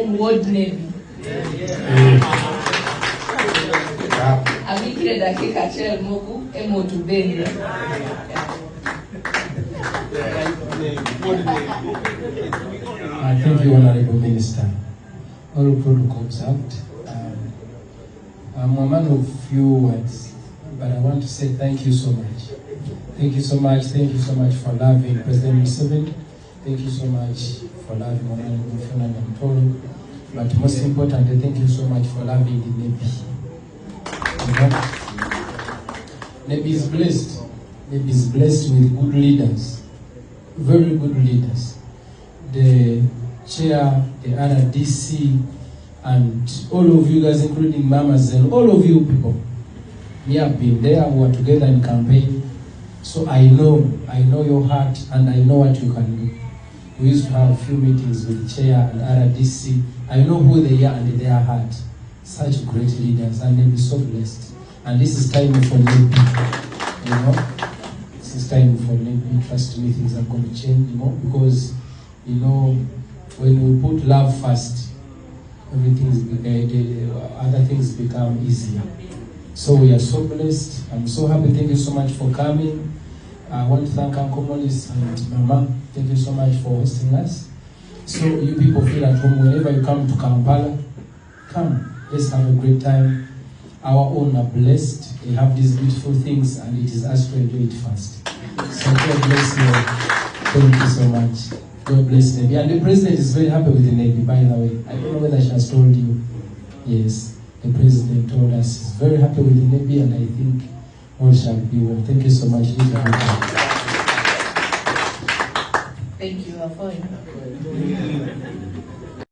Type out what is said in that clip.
own ward navy. Abikire dakika chel moku emotu bende. Thank you, Honorable Minister. All protocol observed. I'm a man of few words, but I want to say thank you so much. Thank you so much. Thank you so much for loving President Museveni. Thank you so much for loving Honorable Fiona Namtolo. But most importantly, thank you so much for loving the Navy. Navy is blessed. Navy is blessed with good leaders, very good leaders. The chair, the RDC, and all of you guys, including mamas and all of you people. We have been there, we were together in campaign. So I know your heart and I know what you can do. We used to have a few meetings with the chair and RDC. I know who they are and their heart. Such great leaders, and they'll be so blessed. And this is time for Navy, you know. This is time for Navy. Trust me, things are going to change, you know, because, you know, when we put love first, other things become easier. So we are so blessed. I'm so happy. Thank you so much for coming. I want to thank Uncle Mollis and Mama. Thank you so much for hosting us. So you people feel at home whenever you come to Kampala. Come, let's have a great time. Our own are blessed. They have these beautiful things, and it is us to enjoy it first. So God bless you. Thank you so much. God bless Navy. And the president is very happy with the Navy, by the way. I don't know whether she has told you. Yes, the president told us he's very happy with the Navy, and I think all shall be well. Thank you so much. Thank you, Afoy.